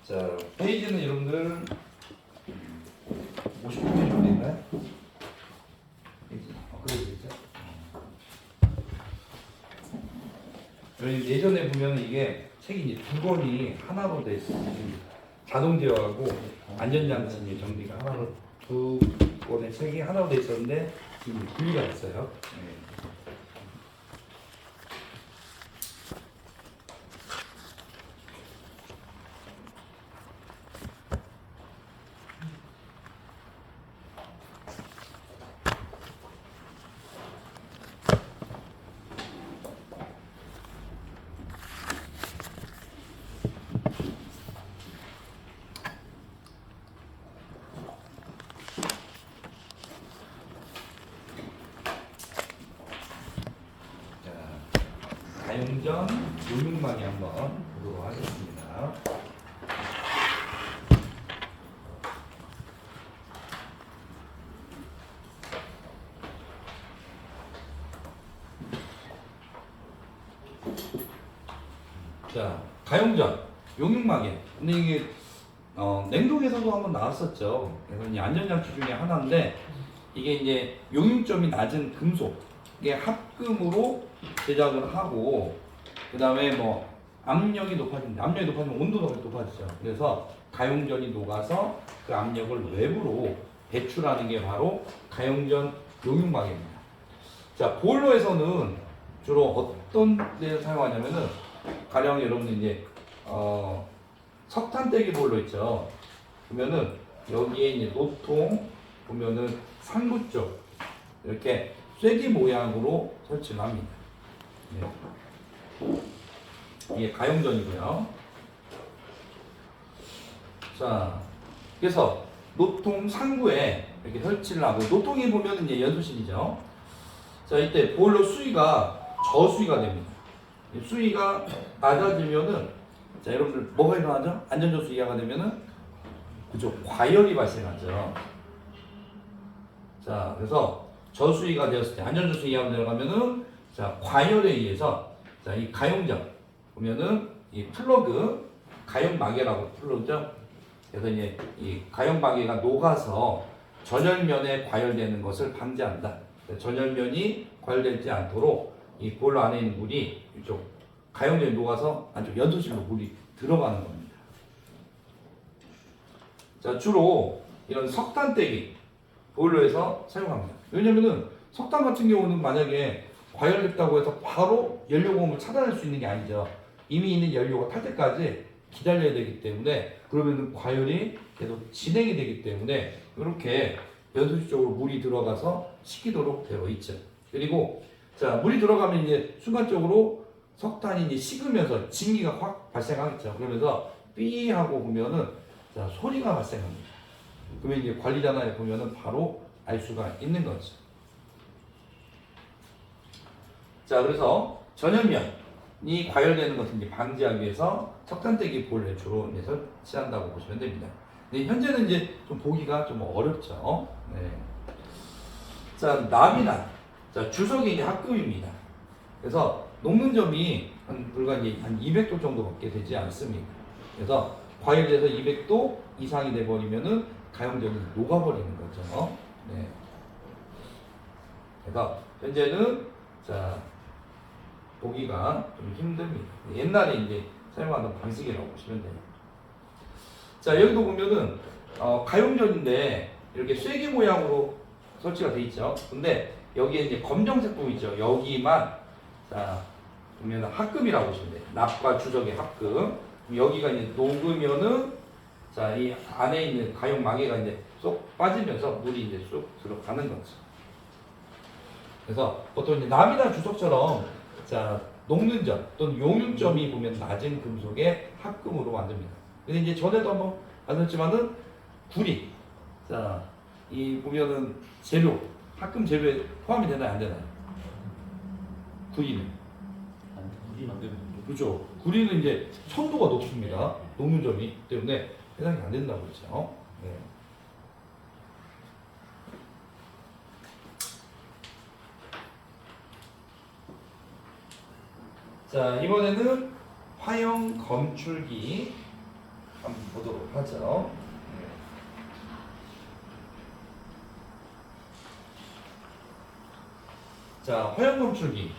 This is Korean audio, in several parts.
자, 페이지는 여러분들 59페이지 정도 있나요? 페이지. 그래도 있죠. 예전에 보면 이게 책이 이제 두 권이 하나로 돼 있어요. 자동 제어하고 안전장치 정비가 하나로 두 권의 책이 하나로 돼 있었는데 지금 분리가 됐어요. 가용전 용융막이 한번 보도록 하겠습니다. 자, 가용전 용융막에 근데 이게 냉동에서도 한번 나왔었죠. 그래서 이제 안전장치 중에 하나인데 이게 이제 용융점이 낮은 금속 이게 합금으로 제작을 하고 그 다음에 뭐 압력이 높아지면 온도가 높아지죠. 그래서 가용전이 녹아서 그 압력을 외부로 배출하는 게 바로 가용전 용융막입니다. 자, 보일러에서는 주로 어떤 데 사용하냐면은 가령 여러분들 이제 석탄떼기 보일러 있죠. 보면은 여기에 이제 노통 보면은 상부 쪽 이렇게 쐐기 모양으로 설치를 합니다. 네. 이게 가용전이고요. 자, 그래서 노통 상부에 이렇게 설치를 하고 노통에 보면 이제 연소실이죠. 자, 이때 보일러 수위가 저수위가 됩니다. 수위가 낮아지면은 자, 여러분들 뭐가 일어나죠? 안전저수 이하가 되면은 그죠? 과열이 발생하죠. 자, 그래서 저수위가 되었을 때 안전저수 이하로 내려가면은 자, 과열에 의해서 자, 이 가용전 보면은 이 플러그 가용마개라고 부르죠. 그래서 이제 이 가용마개가 녹아서 전열면에 과열되는 것을 방지한다. 전열면이 과열되지 않도록 이 보일러 안에 있는 물이 이쪽 가용전이 녹아서 안쪽 연소실로 물이 들어가는 겁니다. 자, 주로 이런 석탄떼기 보일러에서 사용합니다. 왜냐면은 석탄 같은 경우는 만약에 과열됐다고 해서 바로 연료공업을 차단할 수 있는 게 아니죠. 이미 있는 연료가 탈 때까지 기다려야 되기 때문에 그러면 과열이 계속 진행이 되기 때문에 이렇게 연소실 쪽으로 물이 들어가서 식히도록 되어 있죠. 그리고 자, 물이 들어가면 이제 순간적으로 석탄이 이제 식으면서 진기가 확 발생하겠죠. 그러면서 삐 하고 보면은 자, 소리가 발생합니다. 그러면 이제 관리자나에 보면은 바로 알 수가 있는 거죠. 자, 그래서 전열면이 과열되는 것을 이제 방지하기 위해서 석탄떼기 보일러에 주로 이제 설치한다고 보시면 됩니다. 근데 현재는 이제 좀 보기가 좀 어렵죠. 네. 자, 납이나 자, 주석이 이제 합금입니다. 그래서 녹는 점이 불과 이제 한 200도 정도밖에 되지 않습니다. 그래서 과열돼서 200도 이상이 돼버리면은 가용전이 녹아버리는 거죠. 네. 그래서 현재는 자, 보기가 좀 힘듭니다. 옛날에 이제 사용하던 방식이라고 보시면 돼요. 자, 여기도 보면은 가용전인데 이렇게 쐐기 모양으로 설치가 돼 있죠. 근데 여기에 이제 검정색 부분 있죠. 여기만 자, 보면 합금이라고 보시면 돼요. 납과 주석의 합금. 여기가 이제 녹으면은 자, 이 안에 있는 가용마개가 이제 쏙 빠지면서 물이 이제 쏙 들어가는 거죠. 그래서 보통 이제 납이나 주석처럼 자, 녹는 점 또는 용융점이 보면 낮은 금속의 합금으로 만듭니다. 근데 이제 전에도 한번 만들었지만은 구리. 자, 이 보면은 재료, 합금 재료에 포함이 되나요, 안 되나요? 구리는. 그렇죠. 구리는 이제 첨도가 높습니다. 녹는 점이 때문에 해당이 안 된다고 그랬죠. 네. 자, 이번에는 화형 검출기 한번 보도록 하죠. 자, 화형 검출기.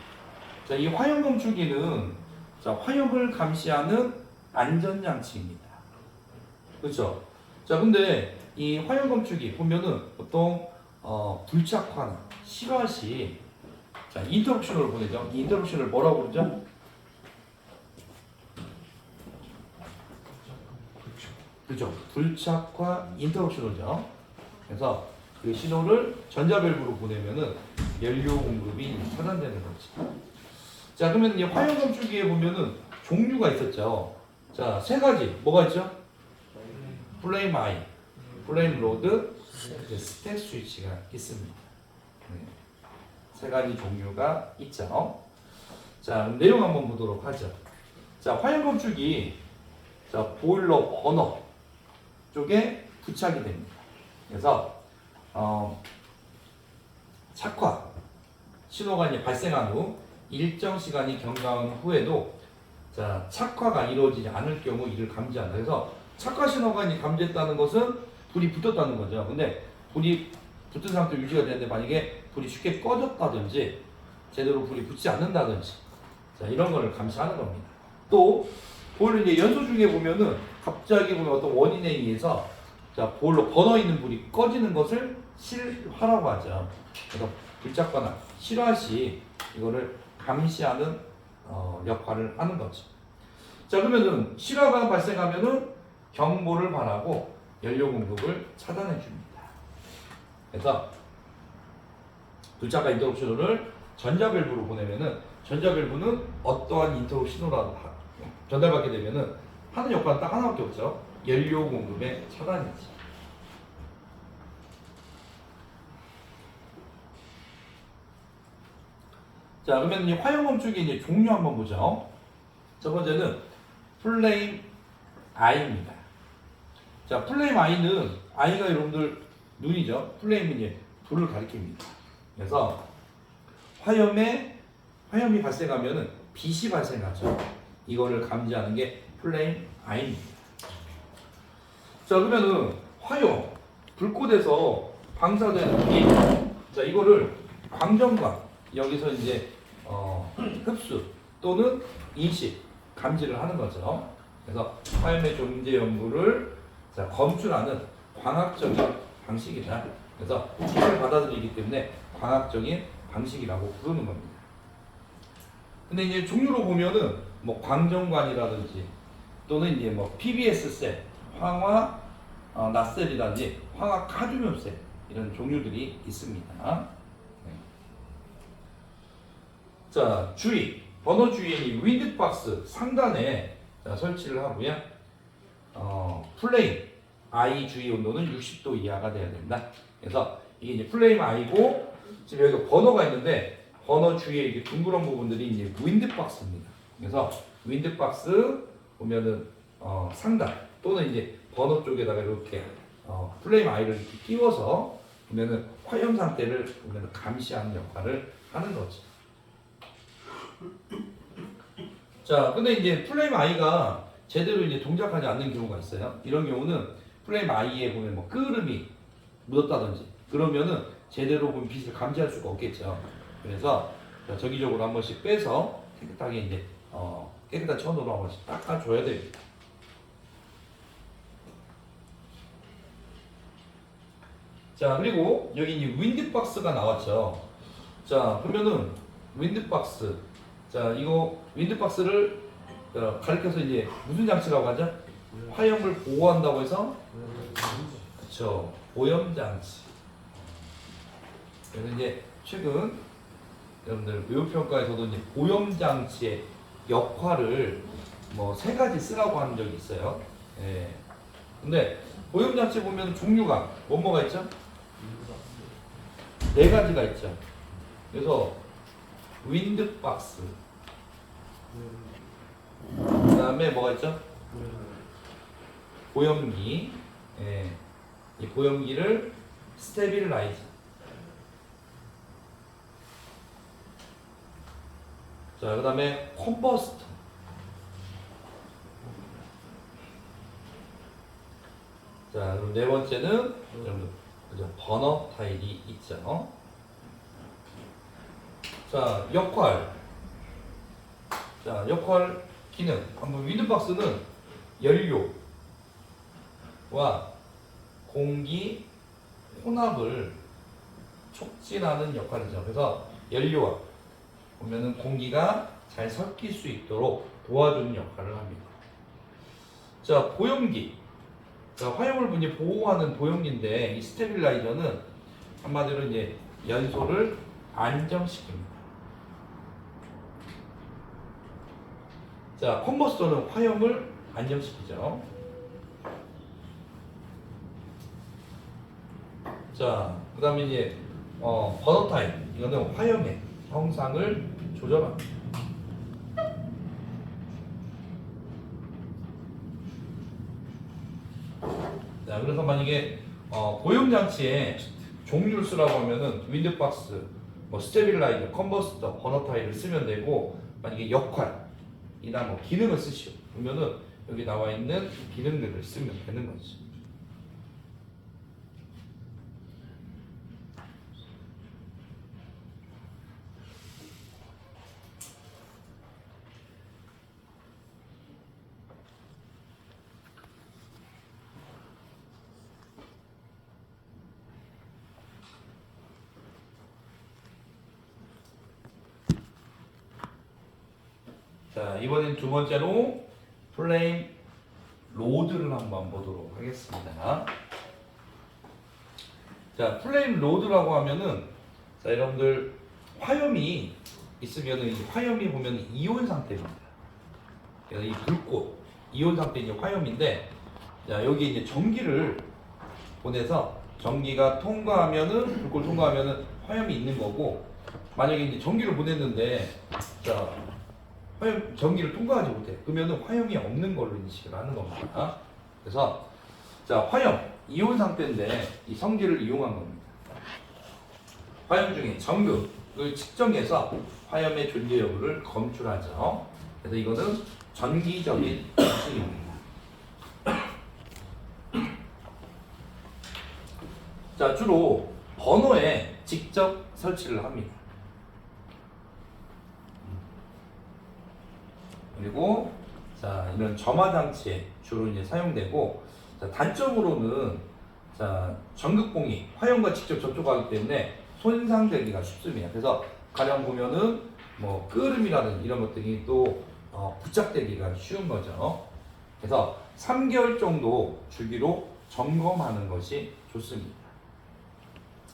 자, 이 화형 검출기는 자, 화형을 감시하는 안전장치입니다. 그렇죠? 자, 근데 이 화형 검출기 보면은 보통 불착화나 실화 시 자, 인터럽션을 보내죠. 이 인터럽션을 뭐라고 그러죠? 그렇죠. 불착화 인터럽션이죠. 그래서 그 신호를 전자밸브로 보내면은 연료 공급이 차단되는 거지. 자, 그러면 이 화형 검출기에 보면은 종류가 있었죠. 자, 세 가지 뭐가 있죠? 플레임 아이, 플레임 로드, 스택 스위치가 있습니다. 네. 세 가지 종류가 있죠. 자, 내용 한번 보도록 하죠. 자, 화형 검출기, 자, 보일러 버너 쪽에 부착이 됩니다. 그래서 착화 신호가 이제 발생한 후 일정 시간이 경과한 후에도 자, 착화가 이루어지지 않을 경우 이를 감지한다. 그래서 착화 신호가 이제 감지했다는 것은 불이 붙었다는 거죠. 근데 불이 붙은 상태로 유지가 되는데 만약에 불이 쉽게 꺼졌다든지 제대로 불이 붙지 않는다든지 자, 이런 거를 감시하는 겁니다. 또 보일러 이제 연소 중에 보면은 갑자기 보면 어떤 원인에 의해서 자, 보일러 버너 있는 불이 꺼지는 것을 실화라고 하죠. 그래서 불착거나 실화 시 이거를 감시하는 역할을 하는 거죠. 자, 그러면은 실화가 발생하면은 경보를 발하고 연료 공급을 차단해 줍니다. 그래서 불착과 인터럽 신호를 전자밸브로 보내면은 전자밸브는 어떠한 인터럽 신호라도 전달받게 되면은 하는 역할은 딱 하나밖에 없죠. 연료 공급의 차단이지. 자, 그러면 이 화형 검출기 이제 종류 한번 보죠. 첫 번째는 플레임 아이입니다. 자, 플레임 아이는 아이가 여러분들 눈이죠. 플레임은 이제 불을 가리킵니다. 그래서 화염이 발생하면은 빛이 발생하죠. 이거를 감지하는 게 플레임 아이입니다. 자, 그러면은 화염 불꽃에서 방사되는 빛, 자, 이거를 광전광 여기서 이제 흡수 또는 인식 감지를 하는 거죠. 그래서 화염의 존재 연구를 자, 검출하는 광학적인 방식이다. 그래서 빛을 받아들이기 때문에 광학적인 방식이라고 부르는 겁니다. 근데 이제 종류로 보면은 뭐 광전관이라든지 또는 이제 뭐 PBS 셀, 황화 낫셀이라든지 황화 카드뮴 셀 이런 종류들이 있습니다. 네. 자, 주의 번호 주의에 윈드박스 상단에 자, 설치를 하고요. 플레임 I 주의 온도는 60도 이하가 돼야 된다. 그래서 이게 이제 플레임 I고 지금 여기 번호가 있는데 번호 주위에 이렇게 둥그런 부분들이 이제 윈드박스입니다. 그래서 윈드박스 보면은 상단 또는 이제 번호 쪽에다가 이렇게 플레임 I를 이렇게 끼워서 보면은 화염 상태를 보면은 감시하는 역할을 하는 거죠. 자, 근데 이제 플레임 I가 제대로 이제 동작하지 않는 경우가 있어요. 이런 경우는 플레임 I에 보면 뭐 끄름이 묻었다든지 그러면은 제대로 보면 빛을 감지할 수가 없겠죠. 그래서 정기적으로 한 번씩 빼서 깨끗하게 이제 깨끗한 천으로 한 번씩 닦아줘야 됩니다. 자, 그리고 여기 이제 윈드박스가 나왔죠. 자, 그러면은 윈드박스. 자, 이거 윈드박스를 가리켜서 이제 무슨 장치라고 하죠? 화염을 보호한다고 해서 그쵸, 오염장치. 그래서 이제 최근 여러분들 외부평가에서도 이제 오염장치의 역할을 뭐 세 가지 쓰라고 하는 적이 있어요. 예. 근데 오염장치 보면 종류가 뭐가 있죠? 네 가지가 있죠. 그래서 윈드박스, 그 다음에 뭐가 있죠? 보염기. 예. 이 보염기를 스테빌라이저. 자, 그 다음에 컨버스터. 자, 그럼 네 번째는 여러분 그죠? 버너 타일이 있죠. 자, 역할. 자, 역할 기능. 한번 윈드박스는 연료와 공기 혼합을 촉진하는 역할이죠. 그래서 연료와 보면은 공기가 잘 섞일 수 있도록 도와주는 역할을 합니다. 자, 보형기. 자, 화염을 이제 보호하는 보형기인데 이 스테빌라이저는 한마디로 이제 연소를 안정시킵니다. 자, 컴버스터는 화염을 안정시키죠. 자, 그 다음에 이제 버너 타임. 이거는 화염의 형상을 조절합니다. 자, 그래서 만약에 보형장치의 종류를 쓰라고 하면은 윈드박스, 뭐 스테빌라이저, 컨버스터, 버너 타일을 쓰면 되고, 만약에 역할이나 뭐 기능을 쓰시오 그러면은 여기 나와 있는 기능들을 쓰면 되는 거지. 자, 이번엔 두 번째로 플레임 로드를 한번 보도록 하겠습니다. 자, 플레임 로드라고 하면은 자, 여러분들 화염이 있으면은 이 화염이 보면 이온 상태입니다. 그래서 이 불꽃 이온 상태 이제 화염인데, 자, 여기 이제 전기를 보내서 전기가 통과하면은 불꽃 통과하면은 화염이 있는 거고, 만약에 이제 전기를 보냈는데 자, 화염 전기를 통과하지 못해. 그러면은 화염이 없는 걸로 인식을 하는 겁니다. 그래서 자, 화염 이온 상태인데 이 성질을 이용한 겁니다. 화염 중에 전극을 측정해서 화염의 존재 여부를 검출하죠. 그래서 이거는 전기적인 방식입니다. 자, 주로 버너에 직접 설치를 합니다. 그리고 자, 이런 점화 장치에 주로 이제 사용되고, 자, 단점으로는 자, 전극봉이 화염과 직접 접촉하기 때문에 손상되기가 쉽습니다. 그래서 가령 보면은 뭐 끄름이라든지 이런 것들이 또 부착되기가 쉬운 거죠. 그래서 3개월 정도 주기로 점검하는 것이 좋습니다.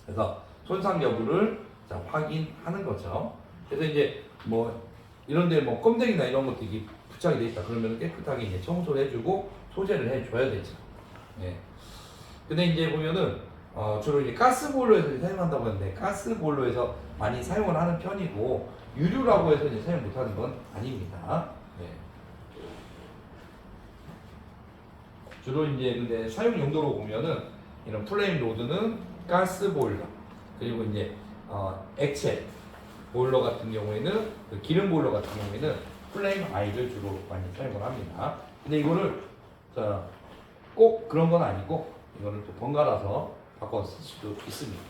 그래서 손상 여부를 자, 확인하는 거죠. 그래서 이제 뭐 이런데 뭐 껌댕이나 이런 것들이 부착이 돼 있다 그러면 깨끗하게 이제 청소를 해주고 소재를 해줘야 되죠. 예. 근데 이제 보면은 주로 이제 가스보일러에서 사용한다고 하는데 가스보일러에서 많이 사용을 하는 편이고, 유류라고 해서 이제 사용 못하는 건 아닙니다. 네. 주로 이제 근데 사용 용도로 보면은 이런 플레임 로드는 가스보일러, 그리고 이제 액체 보일러 같은 경우에는 기름 보일러 같은 경우에는 플레임 아이를 주로 많이 사용을 합니다. 근데 이거를 자, 꼭 그런 건 아니고 이거를 또 번갈아서 바꿔 쓸 수도 있습니다.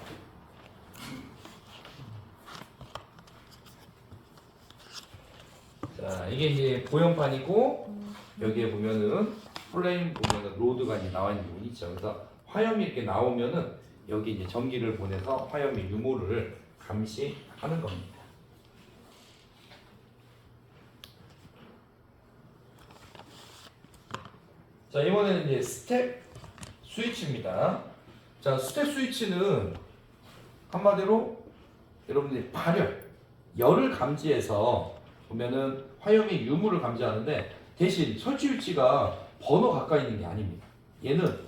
자, 이게 이제 보형판이고, 여기에 보면은 플레임 보면은 로드가 이제 나와 있는 부분이 있죠. 그래서 화염이 이렇게 나오면은 여기 이제 전기를 보내서 화염의 유무를 감시하는 겁니다. 자, 이번에는 이제 스텝 스위치입니다. 자, 스텝 스위치는 한마디로 여러분들이 발열, 열을 감지해서 보면은 화염의 유무를 감지하는데, 대신 설치 위치가 버너 가까이 있는 게 아닙니다. 얘는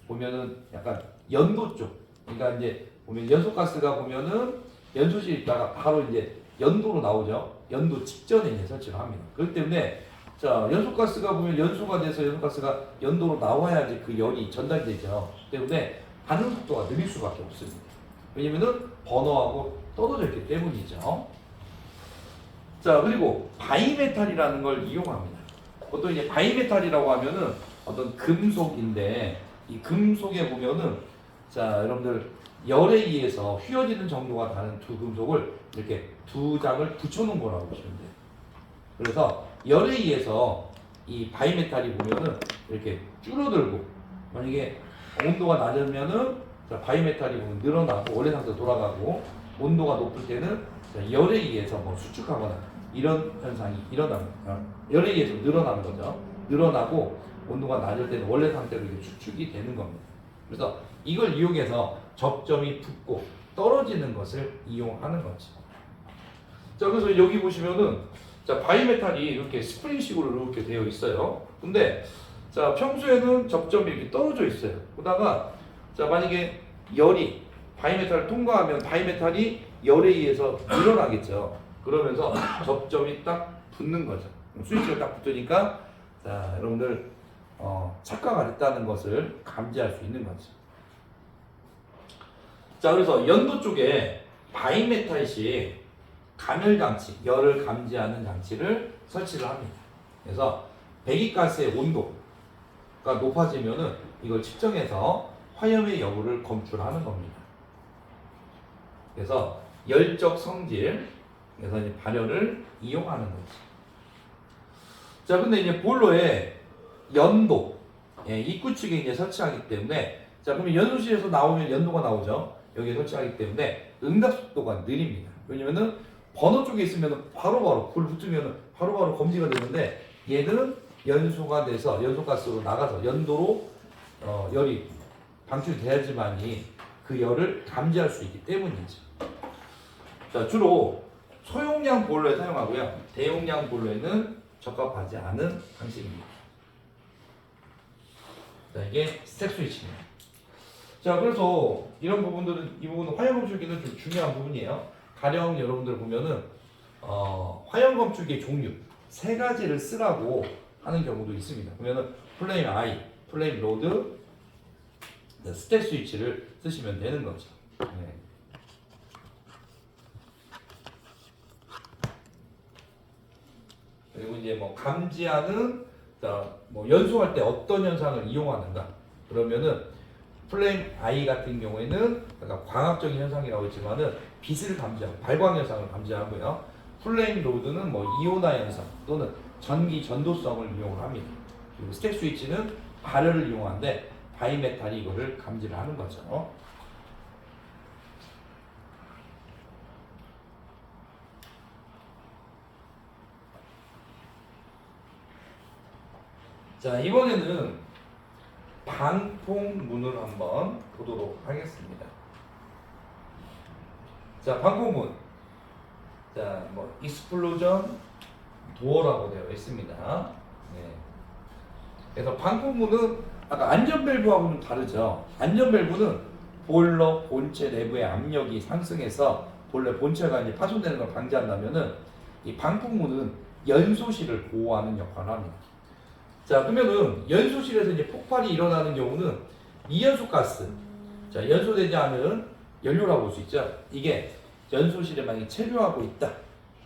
보면은 약간 연도 쪽, 그러니까 이제 보면 연소가스가 보면은 연소실에 있다가 바로 이제 연도로 나오죠. 연도 직전에 이제 설치를 합니다. 그렇기 때문에 자, 연소가스가 보면 연소가 돼서 연소가스가 연도로 나와야지 그 열이 전달이 되죠. 때문에 반응 속도가 느릴 수밖에 없습니다. 왜냐면은 버너하고 떨어져 있기 때문이죠. 자, 그리고 바이메탈이라는 걸 이용합니다. 보통 이제 바이메탈이라고 하면은 어떤 금속인데, 이 금속에 보면은 자 여러분들 열에 의해서 휘어지는 정도가 다른 두 금속을 이렇게 두 장을 붙여놓은 거라고 보시면 돼요. 그래서 열에 의해서 이 바이메탈이 보면은 이렇게 줄어들고 만약에 온도가 낮으면은 자, 바이메탈이 보면 늘어나고 원래 상태로 돌아가고 온도가 높을 때는 자, 열에 의해서 뭐 수축하거나 이런 현상이 일어납니다. 열에 의해서 늘어나는 거죠. 늘어나고 온도가 낮을 때는 원래 상태로 이렇게 수축이 되는 겁니다. 그래서 이걸 이용해서 접점이 붙고 떨어지는 것을 이용하는 거죠. 자, 그래서 여기 보시면은 자, 바이메탈이 이렇게 스프링식으로 이렇게 되어 있어요. 근데 자, 평소에는 접점이 이렇게 떨어져 있어요. 그러다가 자, 만약에 열이 바이메탈을 통과하면 바이메탈이 열에 의해서 늘어나겠죠. 그러면서 접점이 딱 붙는 거죠. 스위치가 딱 붙으니까 자, 여러분들 착화가 됐다는 것을 감지할 수 있는 거죠. 자, 그래서 연도 쪽에 바이메탈식 감열 장치, 열을 감지하는 장치를 설치를 합니다. 그래서 배기가스의 온도가 높아지면은 이걸 측정해서 화염의 여부를 검출하는 겁니다. 그래서 열적 성질, 그래서 이제 발열을 이용하는 거지. 자, 근데 이제 보일러에 연도, 입구 측에 이제 설치하기 때문에 자, 그러면 연소실에서 나오면 연도가 나오죠. 여기에 설치하기 때문에 응답 속도가 느립니다. 왜냐면은 버너 쪽에 있으면 바로바로 불 붙으면 바로바로 검지가 되는데 얘는 연소가 돼서 연소가스로 나가서 연도로 열이 방출돼야지만이 그 열을 감지할 수 있기 때문이죠. 자, 주로 소용량 보일러에 사용하고요. 대용량 보일러에는 적합하지 않은 방식입니다. 자, 이게 스텝 스위치입니다. 자, 그래서 이런 부분들은 이 부분은 화염 검출기는 좀 중요한 부분이에요. 가령 여러분들 보면은 화염 검출기의 종류 세 가지를 쓰라고 하는 경우도 있습니다. 그러면은 플레임 아이, 플레임 로드, 스텝 스위치를 쓰시면 되는 거죠. 네. 그리고 이제 뭐 감지하는 뭐 연소할 때 어떤 현상을 이용하는가 그러면은 플레임 I 같은 경우에는 약간 광학적인 현상이라고 했지만은 빛을 감지하고 발광 현상을 감지하고요. 플레임 로드는 뭐 이온화 현상 또는 전기 전도성을 이용을 합니다. 그리고 스텝 스위치는 발열을 이용하는데 바이메탈이 이거를 감지를 하는 거죠. 자, 이번에는 방풍문을 한번 보도록 하겠습니다. 자, 방풍문. 자, 뭐 익스플로전 도어라고 되어 있습니다. 네. 그래서 방풍문은 아까 안전 밸브하고는 다르죠. 안전 밸브는 보일러 본체 내부의 압력이 상승해서 보일러 본체가 이제 파손되는 걸 방지한다면은 이 방풍문은 연소실을 보호하는 역할을 합니다. 자, 그러면은 연소실에서 이제 폭발이 일어나는 경우는 이연소 가스, 자, 연소되지 않은 연료라고 볼 수 있죠. 이게 연소실에 만약에 체류하고 있다.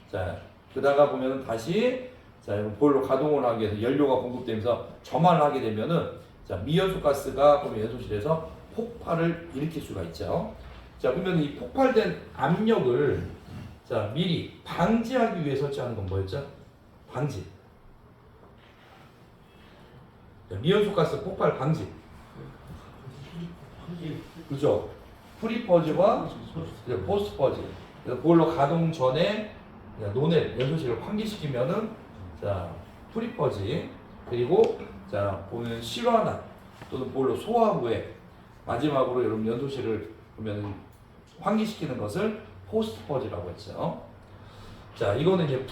자, 그러다가 보면은 다시 자, 보일러 가동을 하기 위해서 연료가 공급되면서 점화를 하게 되면은 자, 미연소 가스가 보면 연소실에서 폭발을 일으킬 수가 있죠. 자, 그러면 이 폭발된 압력을 자, 미리 방지하기 위해 설치하는 건 뭐였죠? 방지. 미연소 가스 폭발 방지. 그죠? 프리퍼즈와 포스트 퍼즈. 보일러 가동 전에 논에 연소실을 환기시키면은 자, 프리퍼즈 그리고 자, 보면 실화나 또는 보일러 소화 후에 마지막으로 여러분 연소실을 보면 환기시키는 것을 포스트 퍼즈라고 했죠. 자, 이거는 이제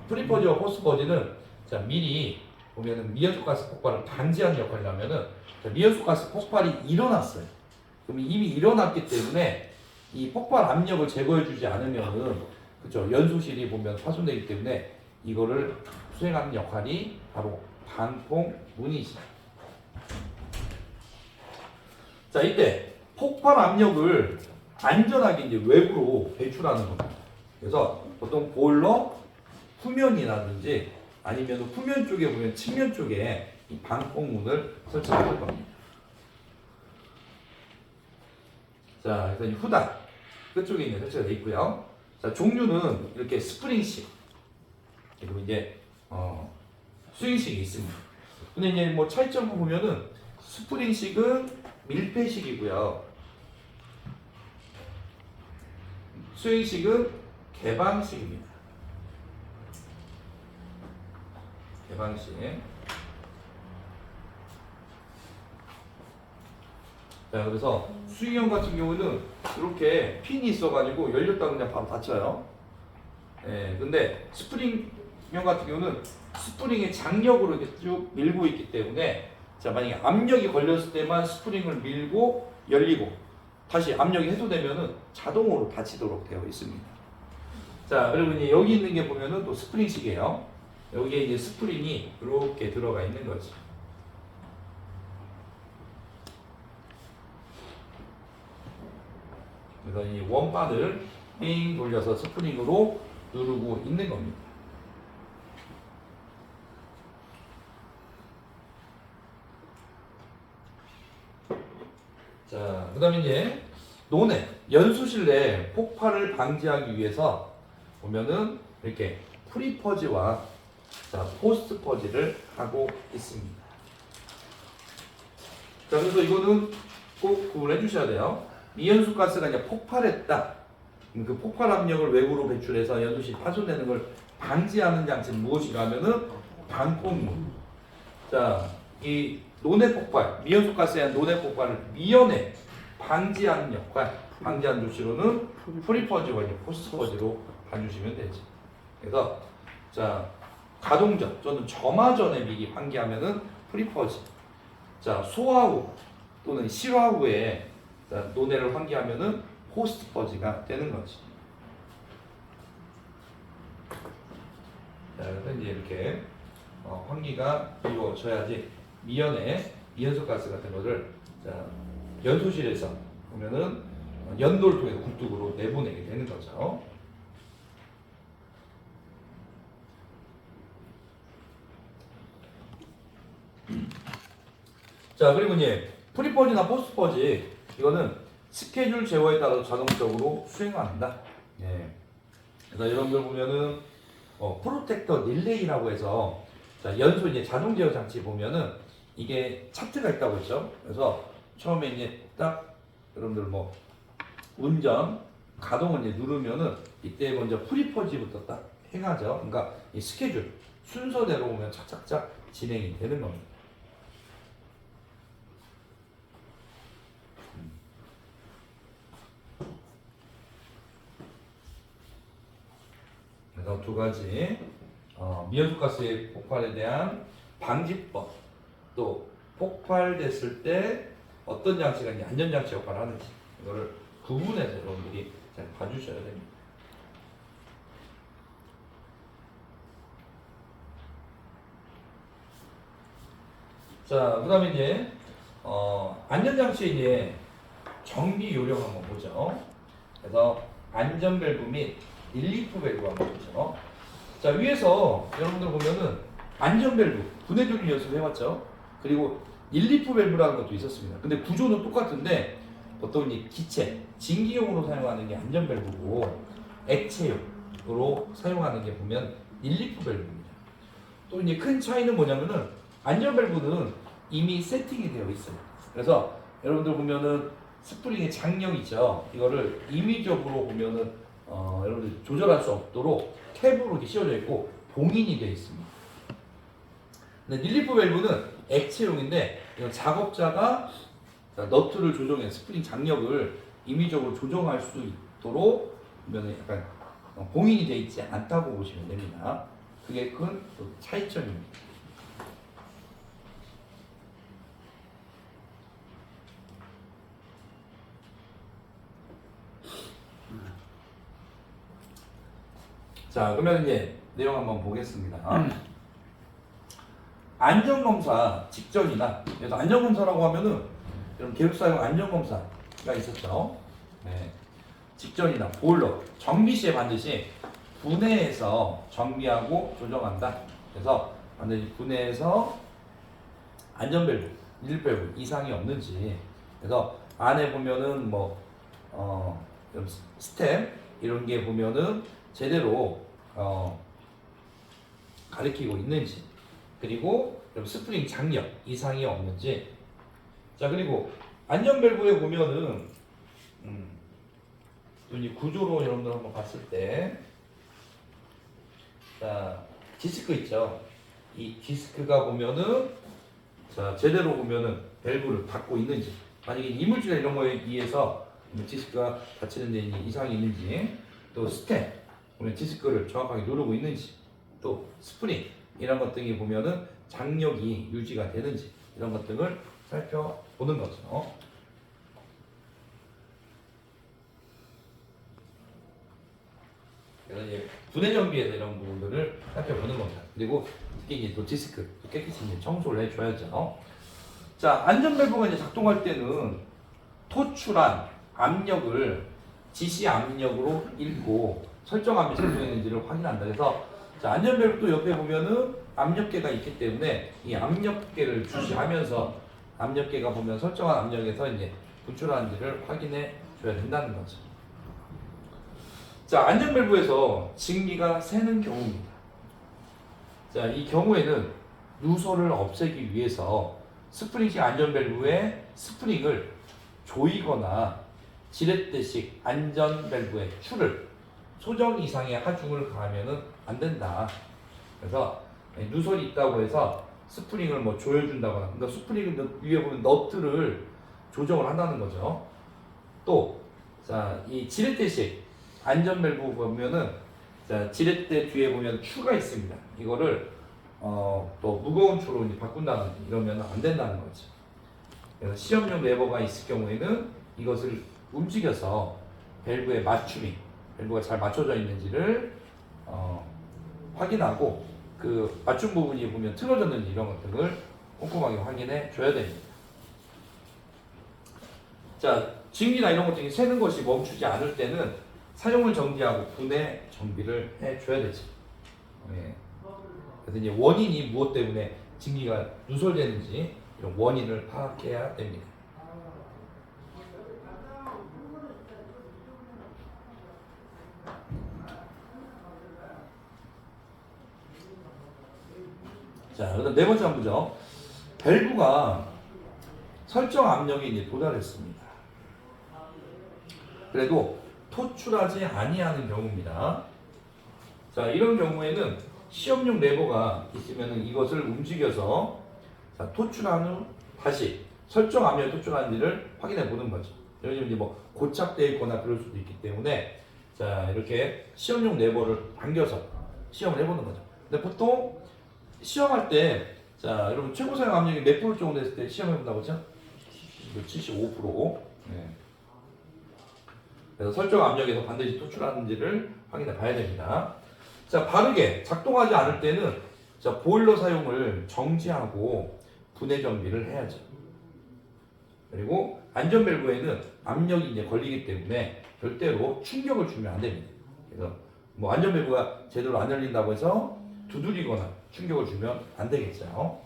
프리퍼즈와 포스트 퍼즈는 자, 미리 보면은 미연소 가스 폭발을 방지하는 역할이라면은 미연소 가스 폭발이 일어났어요. 그럼 이미 일어났기 때문에 이 폭발 압력을 제거해주지 않으면은 그죠 연소실이 보면 파손되기 때문에 이거를 수행하는 역할이 바로 방풍문이죠. 자, 이때 폭발 압력을 안전하게 이제 외부로 배출하는 겁니다. 그래서 보통 보일러 후면이라든지 아니면 후면 쪽에 보면 측면 쪽에 이 방풍문을 설치할 겁니다. 자, 그래서 이 후단 끝쪽에 있는 설치가 되어 있고요. 자, 종류는 이렇게 스프링식 그리고 이제 스윙식이 있습니다. 근데 이제 뭐 차이점을 보면은 스프링식은 밀폐식이고요. 스윙식은 개방식입니다. 개방식. 자, 그래서 스윙형 같은 경우는 이렇게 핀이 있어가지고 열렸다 그냥 바로 닫혀요. 예, 근데 스프링형 같은 경우는 스프링의 장력으로 이렇게 쭉 밀고 있기 때문에 자, 만약에 압력이 걸렸을 때만 스프링을 밀고 열리고 다시 압력이 해소되면은 자동으로 닫히도록 되어 있습니다. 자, 그리고 이제 여기 있는 게 보면은 또 스프링식이에요. 여기에 이제 스프링이 이렇게 들어가 있는 거지. 그래서 이 원바를 빙 돌려서 스프링으로 누르고 있는 겁니다. 자, 그 다음에 이제 논에 연수실내 폭발을 방지하기 위해서 보면은 이렇게 프리퍼지와 자, 포스트 퍼지를 하고 있습니다. 자, 그래서 이거는 꼭 구분해 주셔야 돼요. 이연수 가스가 이제 폭발했다. 그 폭발 압력을 외부로 배출해서 연수실이 파손되는 걸 방지하는 장치는 무엇인가 하면은 방폭물. 자, 이 논의 폭발, 미연소 가스에 의한 논의 폭발을 미연에 방지하는 역할, 방지하는 조치로는 프리퍼지와 포스트퍼지로 봐주시면 되지. 그래서 자, 가동전 또는 점화 전에 미리 환기하면은 프리퍼지. 자, 소화 후 또는 실화 후에 자, 논해를 환기하면은 포스트퍼지가 되는 거지. 자, 그래서 이제 이렇게 환기가 이루어져야지 미연에 이연소 가스 같은 거를 자, 연소실에서 보면은 연도를 통해서 굴뚝으로 내보내게 되는 거죠. 자, 그리고 이제 프리퍼지나 포스트퍼지 이거는 스케줄 제어에 따라 자동적으로 수행합니다. 예. 그래서 여러분들 보면은 프로텍터 릴레이라고 해서 자, 연소 이제 자동 제어 장치 보면은 이게 차트가 있다고 했죠. 그래서 처음에 이제 딱 여러분들 뭐 운전 가동을 이제 누르면은 이때 먼저 프리퍼지부터 딱 행하죠. 그러니까 이 스케줄 순서대로 보면 착착착 진행이 되는 겁니다. 그래서 두 가지 미연소 가스의 폭발에 대한 방지법, 또 폭발됐을 때 어떤 장치가 이제 안전장치 역할을 하는지 이거를 구분해서 여러분들이 잘 봐주셔야 됩니다. 자, 그 다음에 이제 안전장치 이제 정비 요령 한번 보죠. 그래서 안전밸브 및 릴리프 밸브 한번 보죠. 자, 위에서 여러분들 보면은 안전밸브 분해조리 연습해봤죠. 그리고 릴리프 밸브라는 것도 있었습니다. 근데 구조는 똑같은데 보통 이 기체, 진기용으로 사용하는 게 안전밸브고 액체용으로 사용하는 게 보면 릴리프 밸브입니다. 또 이제 큰 차이는 뭐냐면은 안전밸브는 이미 세팅이 되어 있어요. 그래서 여러분들 보면은 스프링의 장력이죠. 이거를 임의적으로 보면은 여러분들 조절할 수 없도록 탭으로 이렇게 씌워져 있고 봉인이 되어 있습니다. 근데 릴리프 밸브는 액체용인데 이건 작업자가 너트를 조정해 스프링 장력을 임의적으로 조정할 수 있도록 보면 약간 봉인이 되어 있지 않다고 보시면 됩니다. 그게 큰 차이점입니다. 자, 그러면 이제 내용 한번 보겠습니다. 안전검사 직전이나, 그래서 안전검사라고 하면은 이런 계획사용 안전검사가 있었죠. 네. 직전이나 보일러, 정비 시에 반드시 분해해서 정비하고 조정한다. 그래서 반드시 분해해서 안전밸브, 릴밸브 이상이 없는지. 그래서 안에 보면은 뭐 이런 스텝 이런 게 보면은 제대로 가리키고 있는지, 그리고 스프링 장력 이상이 없는지. 자, 그리고 안전 밸브에 보면은 이 구조로 여러분들 한번 봤을 때, 자, 디스크 있죠. 이 디스크가 보면은, 자, 제대로 보면은 밸브를 닫고 있는지, 만약에 이물질이나 이런 거에 의해서 디스크가 닫히는 데 이상이 있는지, 또 스텝 보면 디스크를 정확하게 누르고 있는지, 또 스프링 이런 것 등이 보면은 장력이 유지가 되는지, 이런 것 등을 살펴보는 거죠. 이제 분해 정비에서 이런 부분들을 살펴보는 겁니다. 그리고 특히 이제 또 디스크 깨끗이 이제 청소를 해줘야죠. 자, 안전 밸브가 이제 작동할 때는 토출한 압력을 지시 압력으로 읽고 설정 압력이 작동했는지를 확인한다. 그래서 자, 안전 밸브도 옆에 보면은 압력계가 있기 때문에 이 압력계를 주시하면서 압력계가 보면 설정한 압력에서 이제 분출하는지를 확인해 줘야 된다는 거죠. 자, 안전 밸브에서 증기가 새는 경우입니다. 자, 이 경우에는 누설을 없애기 위해서 스프링식 안전 밸브의 스프링을 조이거나 지렛대식 안전 밸브의 추를 소정 이상의 하중을 가하면은 안 된다. 그래서 누설이 있다고 해서 스프링을 뭐 조여준다거나, 그러니까 스프링 위에 보면 너트를 조정을 한다는 거죠. 또, 자, 이 지렛대식 안전 밸브 보면은, 자, 지렛대 뒤에 보면 추가 있습니다. 이거를 또 무거운 추로 이제 바꾼다든지 이러면 안 된다는 거죠. 그래서 시험용 레버가 있을 경우에는 이것을 움직여서 밸브의 맞춤이, 밸브가 잘 맞춰져 있는지를 확인하고, 그 맞춤 부분이 보면 틀어졌는지 이런 것들을 꼼꼼하게 확인해 줘야 됩니다. 자, 증기나 이런 것들이 새는 것이 멈추지 않을 때는 사용을 정지하고 분해 정비를 해 줘야 되죠. 네. 그래서 이제 원인이 무엇 때문에 증기가 누설되는지 이런 원인을 파악해야 됩니다. 자, 그다음 네 번째 한번 보죠. 밸브가 설정 압력에 이제 도달했습니다. 그래도 토출하지 아니하는 경우입니다. 자, 이런 경우에는 시험용 레버가 있으면 이것을 움직여서, 자, 토출한 후 다시 설정 압력이 토출하는지를 확인해 보는 거죠. 여기 이제 뭐 고착되어 있거나 그럴 수도 있기 때문에, 자, 이렇게 시험용 레버를 당겨서 시험을 해보는 거죠. 근데 보통 시험할 때, 자, 여러분 최고 사용 압력이 몇 프로 정도 됐을 때 시험해 본다고 했죠? 75%. 네. 그래서 설정 압력에서 반드시 토출하는지를 확인해 봐야 됩니다. 자, 바르게 작동하지 않을 때는, 자, 보일러 사용을 정지하고 분해 정비를 해야죠. 그리고 안전 밸브에는 압력이 이제 걸리기 때문에 절대로 충격을 주면 안 됩니다. 그래서 뭐 안전 밸브가 제대로 안 열린다고 해서 두드리거나 충격을 주면 안 되겠죠.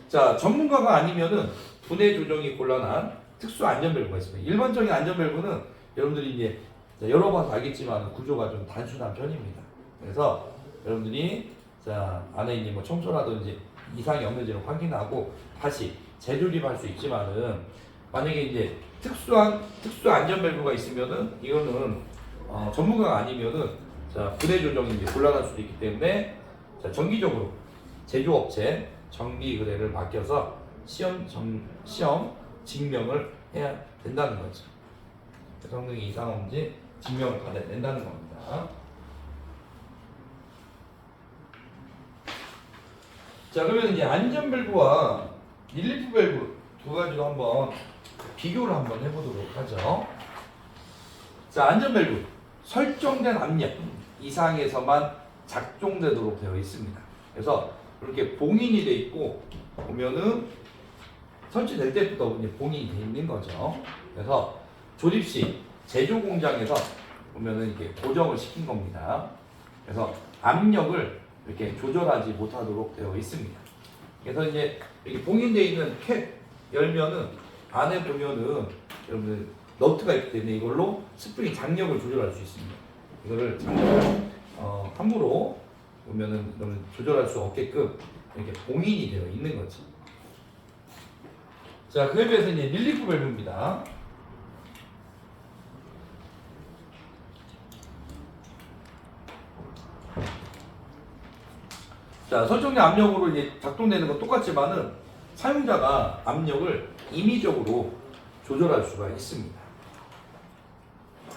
자, 전문가가 아니면은 분해 조정이 곤란한 특수 안전 밸브가 있습니다. 일반적인 안전 밸브는 여러분들이 이제 열어봐서 알겠지만 구조가 좀 단순한 편입니다. 그래서 여러분들이, 자, 안에 이제 뭐 청소라든지 이상이 없는지를 확인하고 다시 재조립할 수 있지만은, 만약에 이제 특수 안전 밸브가 있으면은 이거는 전문가가 아니면은, 자, 분해 조정이 이제 곤란할 수도 있기 때문에, 자, 정기적으로 제조업체 정비 의뢰를 맡겨서 시험 증명을 해야 된다는 거죠. 성능이 이상 없는지 증명을 받아야 된다는 겁니다. 자, 그러면 이제 안전 밸브와 릴리프 밸브 두 가지로 한번 비교를 한번 해보도록 하죠. 자, 안전 밸브 설정된 압력 이상에서만 작동되도록 되어 있습니다. 그래서 이렇게 봉인이 돼 있고, 보면은 설치될 때부터 이제 봉인이 돼 있는 거죠. 그래서 조립 시 제조 공장에서 보면은 이렇게 고정을 시킨 겁니다. 그래서 압력을 이렇게 조절하지 못하도록 되어 있습니다. 그래서 이제 여기 봉인되어 있는 캡 열면은 안에 보면은 여러분들 너트가 있기 때문에 이걸로 스프링 장력을 조절할 수 있습니다. 이거를 장력을 함부로 보면은 여러분 조절할 수 없게끔 이렇게 봉인이 되어 있는 거지. 자, 그에 비해서 이제 릴리프 밸브입니다. 자, 설정된 압력으로 이제 작동되는 건 똑같지만은 사용자가 압력을 임의적으로 조절할 수가 있습니다.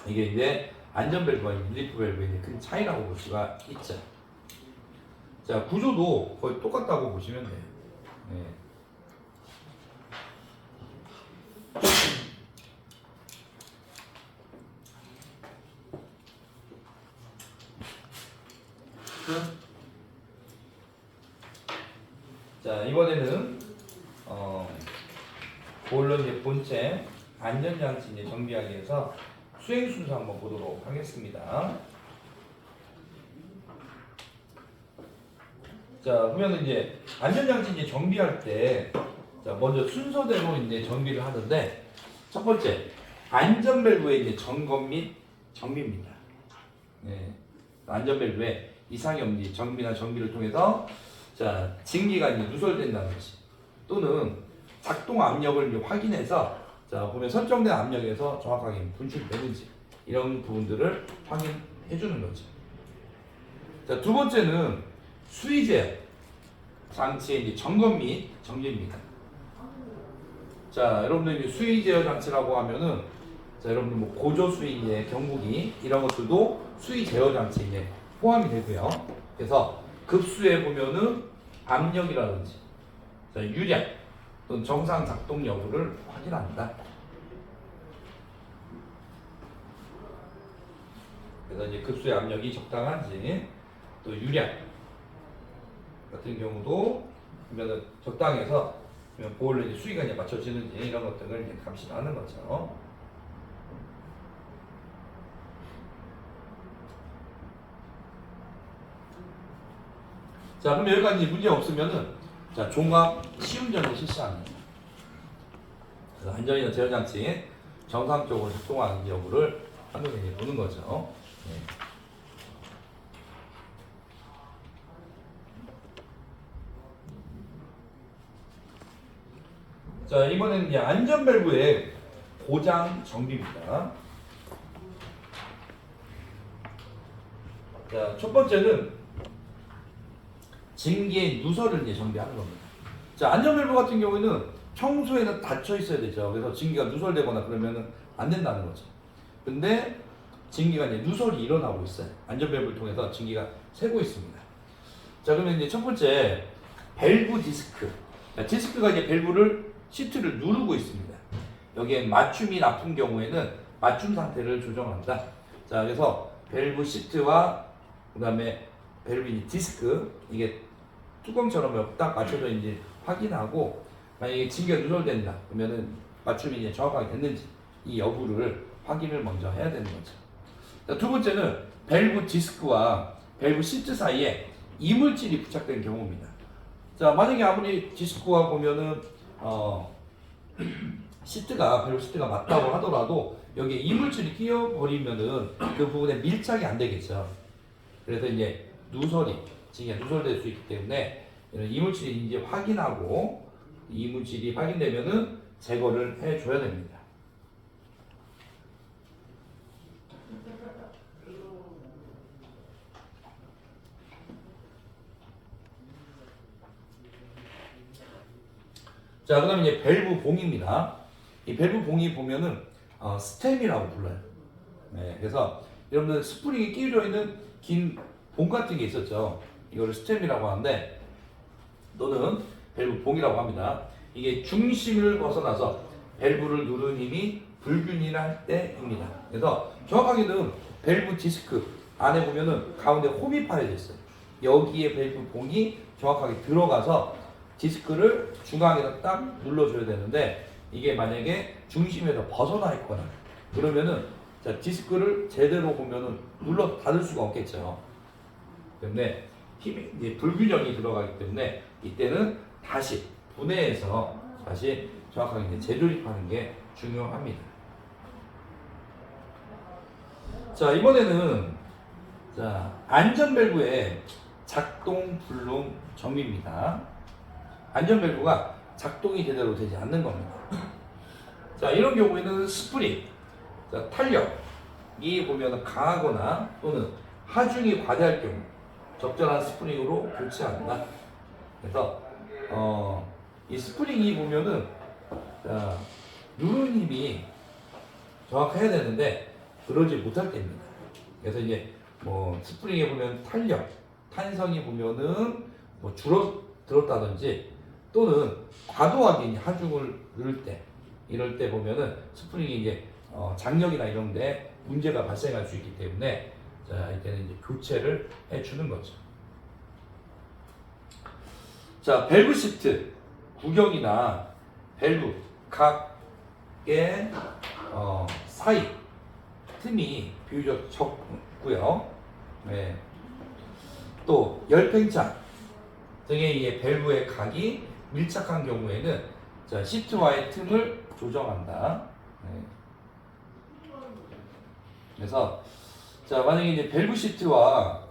이게 이제 안전 밸브와 릴리프 밸브의 큰 차이라고 볼 수가 있죠. 자, 구조도 거의 똑같다고 보시면 돼요. 네. 자, 이번에는 보일러 이제 본체 안전장치 이제 정비하기 위해서 수행 순서 한번 보도록 하겠습니다. 자, 보면 이제 안전장치 이제 정비할 때, 자, 먼저 순서대로 이제 정비를 하는데, 첫 번째, 안전밸브의 이제 점검 및 정비입니다. 네. 안전밸브의 이상이 없는지 정비나 정비를 통해서, 자, 증기가 이제 누설된다든지, 또는 작동 압력을 이제 확인해서, 자, 보면 설정된 압력에서 정확하게 분출되는지, 이런 부분들을 확인해 주는 거죠. 자, 두 번째는 수위 제어 장치의 이제 점검 및 정비입니다. 자, 여러분들 이제 수위 제어 장치라고 하면은, 자, 여러분들 뭐 고조 수위의 경보기 이런 것들도 수위 제어 장치에 이제 포함이 되고요. 그래서 급수에 보면은 압력이라든지, 자, 유량 또는 정상 작동 여부를 확인한다. 그래서 이제 급수의 압력이 적당한지, 또 유량 같은 경우도 보면은 적당해서 보일러 이제 수위가 이제 맞춰지는지 이런 것들을 이제 감시를 하는 거죠. 자, 그럼 여기까지 문제 없으면은, 자, 종합 시운전을 실시합니다. 그래서 안전이나 제어 장치 정상적으로 작동하는 여부를 한눈에 보는 거죠. 네. 자, 이번에는 이제 안전밸브의 고장 정비입니다. 자, 첫 번째는 증기의 누설을 이제 정비하는 겁니다. 자, 안전밸브 같은 경우에는 평소에는 닫혀 있어야 되죠. 그래서 증기가 누설되거나 그러면은 안 된다는 거죠. 근데 증기가 이제 누설이 일어나고 있어요. 안전밸브를 통해서 증기가 새고 있습니다. 자, 그러면 이제 첫 번째 밸브 디스크. 자, 디스크가 이제 밸브를 시트를 누르고 있습니다. 여기에 맞춤이 나쁜 경우에는 맞춤 상태를 조정한다. 자, 그래서 밸브 시트와 그다음에 밸브 디스크 이게 뚜껑처럼 딱 맞춰져 있는지 확인하고, 만약에 증기가 누설된다 그러면은 맞춤이 이제 정확하게 됐는지 이 여부를 확인을 먼저 해야 되는 거죠. 자, 두 번째는 밸브 디스크와 밸브 시트 사이에 이물질이 부착된 경우입니다. 자, 만약에 아무리 디스크와 보면은 시트가 밸브 시트가 맞다고 하더라도 여기에 이물질이 끼어버리면은 그 부분에 밀착이 안 되겠죠. 그래서 이제 증기가 누설될 수 있기 때문에 이런 이물질이 이제 확인하고, 이물질이 확인되면은 제거를 해줘야 됩니다. 자, 그다음에 이제 밸브 봉입니다. 이 밸브 봉이 보면은 스템이라고 불러요. 네, 그래서 여러분들 스프링이 끼워져 있는 긴 봉 같은 게 있었죠. 이거를 스템이라고 하는데, 또는 밸브 봉이라고 합니다. 이게 중심을 벗어나서 밸브를 누르는 힘이 불균일할 때입니다. 그래서 정확하게는 밸브 디스크 안에 보면은 가운데 홈이 파여져 있어요. 여기에 밸브 봉이 정확하게 들어가서 디스크를 중앙에다 딱 눌러줘야 되는데, 이게 만약에 중심에서 벗어나 있거나 그러면은, 자, 디스크를 제대로 보면은 눌러 닫을 수가 없겠죠. 때문에 힘이 이제 불균형이 들어가기 때문에 이때는 다시 분해해서 다시 정확하게 이제 재조립하는 게 중요합니다. 자, 이번에는 자, 안전밸브의 작동 불능 정비입니다. 안전밸브가 작동이 제대로 되지 않는 겁니다. 자, 이런 경우에는 스프링, 자, 탄력이 보면 강하거나 또는 하중이 과다할 경우 적절한 스프링으로 교체한다. 그래서 이 스프링이 보면은 자, 누르는 힘이 정확해야 되는데 그러지 못할 때입니다. 그래서 이제 뭐 스프링에 보면 탄력, 탄성이 보면은 뭐 줄어들었다든지 또는 과도하게 하중을 누를 때 이럴 때 보면은 스프링이 이제 장력이나 이런 데 문제가 발생할 수 있기 때문에 자, 이때는 이제 교체를 해주는 거죠. 자, 밸브 시트 구경이나 밸브 각의 사이 틈이 비교적 적고요. 네. 또 열팽창 등의 이 밸브의 각이 밀착한 경우에는 자, 시트와의 틈을 조정한다. 네. 그래서 자, 만약에 이제 밸브 시트와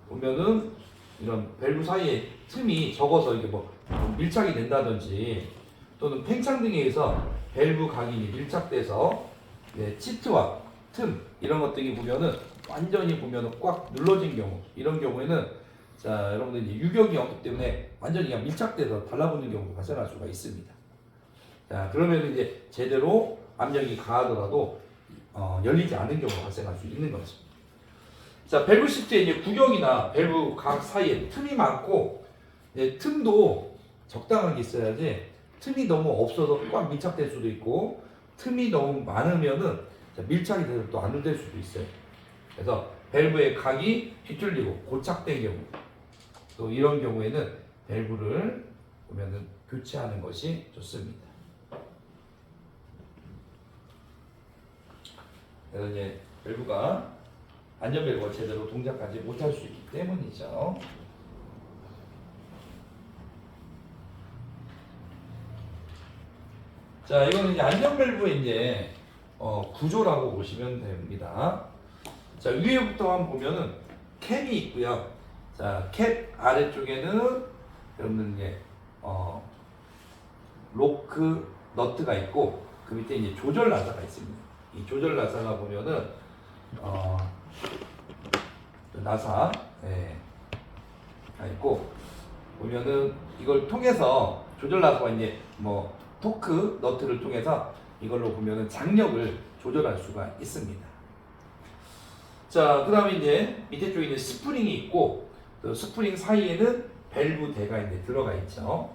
보면은 이런 밸브 사이에 틈이 적어서 이게 뭐 밀착이 된다든지 또는 팽창 등에 의해서 밸브 각이 밀착돼서 네, 시트와 틈 이런 것들이 보면은 완전히 보면은 꽉 눌러진 경우 이런 경우에는 자, 여러분들 이제 유격이 없기 때문에 완전히 그냥 밀착돼서 달라붙는 경우가 발생할 수가 있습니다. 자, 그러면 이제 제대로 압력이 가하더라도 열리지 않는 경우가 발생할 수 있는 거죠. 자, 밸브 시트에 이제 구경이나 밸브 각 사이에 틈이 많고 틈도 적당하게 있어야지 틈이 너무 없어서 꽉 밀착될 수도 있고 틈이 너무 많으면은 밀착이 돼서 또 안 될 수도 있어요. 그래서 밸브의 각이 휘둘리고 고착된 경우 또 이런 경우에는 밸브를 보면은 교체하는 것이 좋습니다. 그래서 이제 밸브가 안전 밸브가 제대로 동작하지 못할 수 있기 때문이죠. 자, 이거는 이제 안전 밸브의 이제 구조라고 보시면 됩니다. 자, 위에부터 한번 보면은 캡이 있고요. 자, 캡 아래쪽에는 여러분들 이제 로크 너트가 있고 그 밑에 이제 조절 나사가 있습니다. 이 조절 나사가 보면은 나사 가 있고 보면은 이걸 통해서 조절 나사가 이제 뭐 토크 너트를 통해서 이걸로 보면은 장력을 조절할 수가 있습니다. 자, 그 다음에 이제 밑에 쪽에 이제 스프링이 있고 그 스프링 사이에는 밸브 대가 이제 들어가 있죠.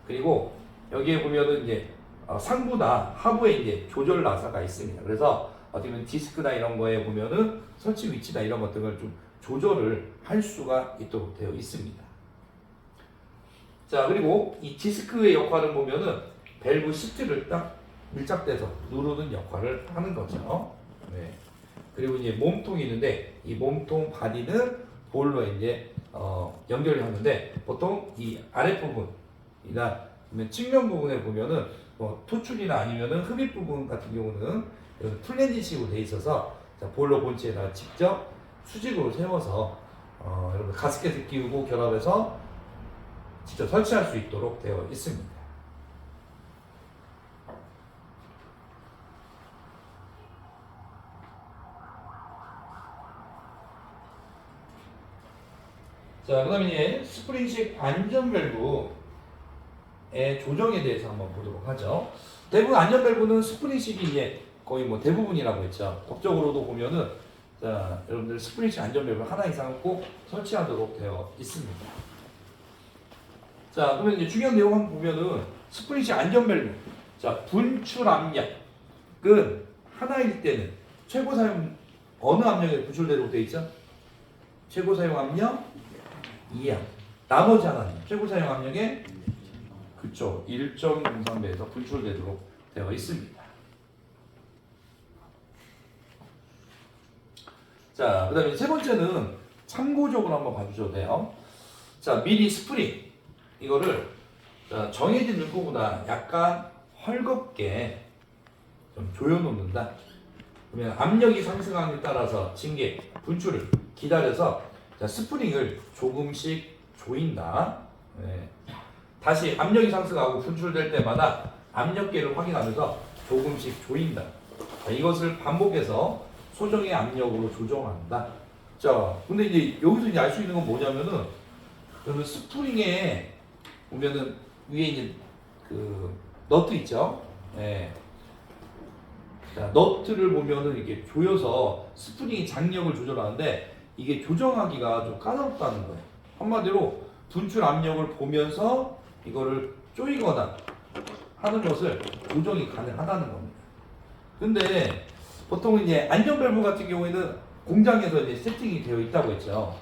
그리고 여기에 보면은 이제 상부나 하부에 이제 조절 나사가 있습니다. 그래서 어떻게 보면 디스크나 이런 거에 보면은 설치 위치나 이런 것들을 좀 조절을 할 수가 있도록 되어 있습니다. 자, 그리고 이 디스크의 역할은 보면은 밸브 시트를 딱 밀착돼서 누르는 역할을 하는 거죠. 네. 그리고 이제 몸통이 있는데 이 몸통 바디는 볼로에 이제 연결을 하는데 보통 이 아랫부분이나 측면 부분에 보면은 뭐 토출이나 아니면은 흡입 부분 같은 경우는 플랜지식으로 돼 있어서 볼로 본체에다 직접 수직으로 세워서 여러분 가스켓을 끼우고 결합해서 직접 설치할 수 있도록 되어 있습니다. 자, 그 다음에 이제 스프링식 안전 밸브의 조정에 대해서 한번 보도록 하죠. 대부분 안전 밸브는 스프링식이 이제 거의 뭐 대부분이라고 했죠. 법적으로도 보면은 자, 여러분들 스프링식 안전 밸브 하나 이상은 꼭 설치하도록 되어 있습니다. 자, 그러면 이제 중요한 내용 한번 보면은 스프링식 안전 밸브 자, 분출 압력은 하나일 때는 최고 사용 어느 압력에 분출되도록 되어 있죠? 최고 사용 압력 2야. 나머지 하나는 최고 사용 압력에 그쵸 1.03배에서 분출되도록 되어 있습니다. 자, 그 다음에 세 번째는 참고적으로 한번 봐주셔도 돼요. 자, 미리 스프링 이거를 자, 정해진 물고보다 약간 헐겁게 좀 조여놓는다. 그러면 압력이 상승함에 따라서 징계, 분출을 기다려서 자, 스프링을 조금씩 조인다. 네. 다시 압력이 상승하고 분출될 때마다 압력계를 확인하면서 조금씩 조인다. 자, 이것을 반복해서 소정의 압력으로 조정한다. 자, 근데 이제 여기서 이제 알 수 있는 건 뭐냐면은, 그러면 스프링에 보면은 위에 이제 그 너트 있죠? 예. 자, 너트를 보면은 이게 조여서 스프링이 장력을 조절하는데 이게 조정하기가 좀 까다롭다는 거예요. 한마디로 분출 압력을 보면서 이거를 조이거나 하는 것을 조정이 가능하다는 겁니다. 근데 보통 이제 안전 밸브 같은 경우에는 공장에서 이제 세팅이 되어 있다고 했죠.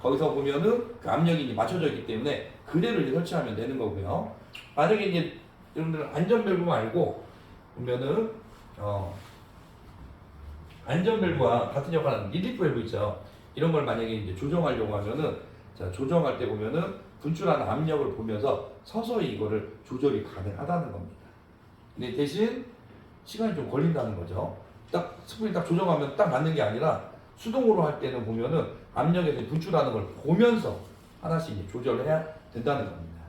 거기서 보면은 그 압력이 이제 맞춰져 있기 때문에 그대로 이제 설치하면 되는 거고요. 만약에 이제 여러분들 안전 밸브 말고 보면은 안전 밸브와 같은 역할하는 릴리프 밸브 있죠. 이런 걸 만약에 이제 조정하려고 하면은 자, 조정할 때 보면은 분출하는 압력을 보면서 서서히 이거를 조절이 가능하다는 겁니다. 근데 대신 시간이 좀 걸린다는 거죠. 딱 스프링 딱 조정하면 딱 맞는 게 아니라 수동으로 할 때는 보면은 압력에서 분출하는 걸 보면서 하나씩 이제 조절을 해야 된다는 겁니다.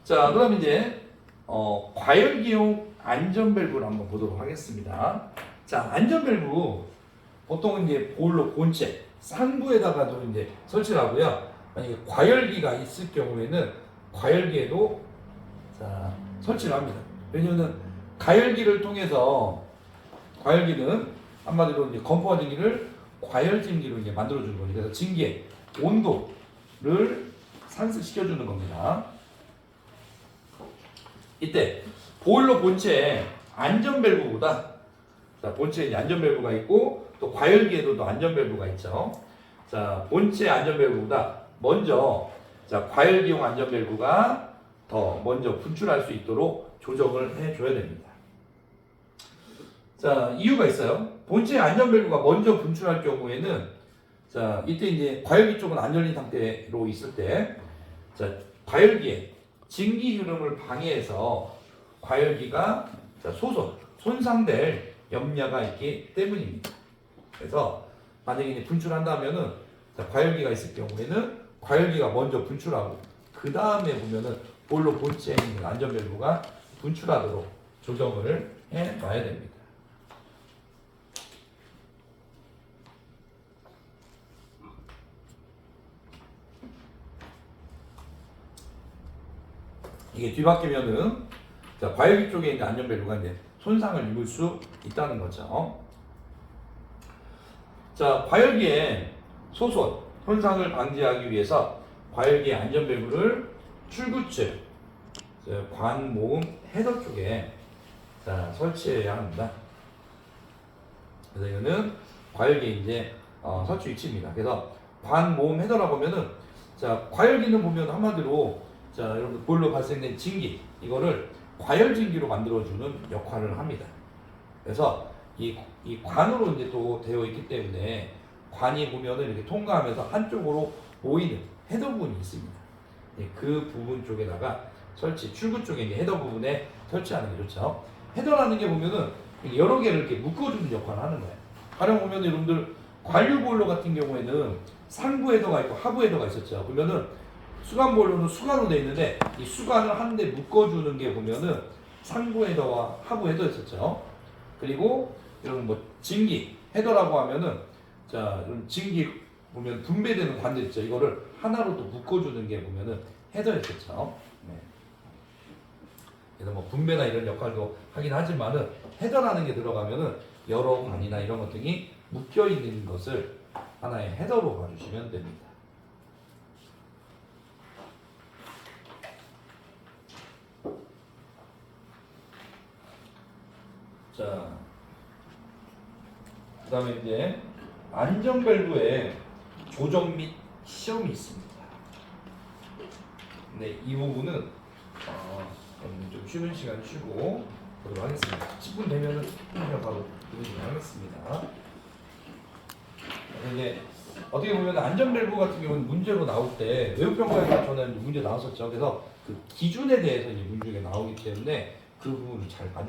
자, 그럼 이제 과열기용 안전 밸브를 한번 보도록 하겠습니다. 자, 안전 밸브 보통 이제 보일러 본체 상부에다가도 이제 설치를 하고요. 만약에 과열기가 있을 경우에는 과열기에도 자, 설치를 합니다. 왜냐하면 가열기를 통해서 과열기는 한마디로 이제 건포화 증기를 과열증기로 이제 만들어주는 거죠. 그래서 증기의 온도를 상승시켜주는 겁니다. 이때 보일러 본체에 안전 밸브보다 자, 본체에 안전 밸브가 있고 또 과열기에도 또 안전 밸브가 있죠. 자, 본체 안전 밸브보다 먼저 자, 과열기용 안전 밸브가 더 먼저 분출할 수 있도록 조정을 해줘야 됩니다. 자, 이유가 있어요. 본체 안전 밸브가 먼저 분출할 경우에는 자, 이때 이제 과열기 쪽은 안 열린 상태로 있을 때 자, 과열기에 증기 흐름을 방해해서 과열기가 자, 손상될 염려가 있기 때문입니다. 그래서 만약에 이제 분출한다면은 자, 과열기가 있을 경우에는 과열기가 먼저 분출하고 그 다음에 보면은 보일러 본체에 있는 안전 밸브가 분출하도록 조정을 해놔야 됩니다. 이게 뒤바뀌면은 자, 과열기 쪽에 있는 안전 밸브가 이제 손상을 입을 수 있다는 거죠. 자, 과열기에 손상을 방지하기 위해서 과열기의 안전 밸브를 출구측 관 모음 헤더 쪽에 자, 설치해야 합니다. 그래서 이거는 과열기 이제 설치 위치입니다. 그래서 관 모음 헤더라고 보면은 자, 과열기는 보면 한마디로 자, 여러분 보일러 발생된 증기 이거를 과열 증기로 만들어주는 역할을 합니다. 그래서 이 관으로 이제 또 되어 있기 때문에 관이 보면은 이렇게 통과하면서 한쪽으로 모이는 헤더 부분이 있습니다. 그 부분 쪽에다가 출구 쪽에 이제 헤더 부분에 설치하는 게 좋죠. 헤더라는 게 보면은 여러 개를 이렇게 묶어주는 역할을 하는 거예요. 가령 보면 여러분들 관류 보일러 같은 경우에는 상부 헤더가 있고 하부 헤더가 있었죠. 그러면은 수간 보일러는 수간으로 되어 있는데 이 수간을 한 대 묶어주는 게 보면은 상부 헤더와 하부 헤더였었죠. 그리고 이런 뭐 증기 헤더라고 하면은 자 이런 증기 보면 분배되는 관들 있죠. 이거를 하나로 또 묶어주는 게 보면은 헤더였었죠. 네. 그래서 뭐 분배나 이런 역할도 하긴 하지만은 헤더라는 게 들어가면은 여러 관이나 이런 것들이 묶여 있는 것을 하나의 헤더로 봐주시면 됩니다. 자, 그 다음에 이제 안전 밸브에 조정 및 시험이 있습니다. 네, 이 부분은 좀 쉬는 시간 쉬고 보도록 하겠습니다. 10분 되면은 바로 보도록 하겠습니다. 이제 어떻게 보면 안전밸브 같은 경우는 문제로 나올 때 외부평가에서 저는 문제 나왔었죠. 그래서 그 기준에 대해서 이제 문제가 나오기 때문에 그 부분을 잘 봐주시면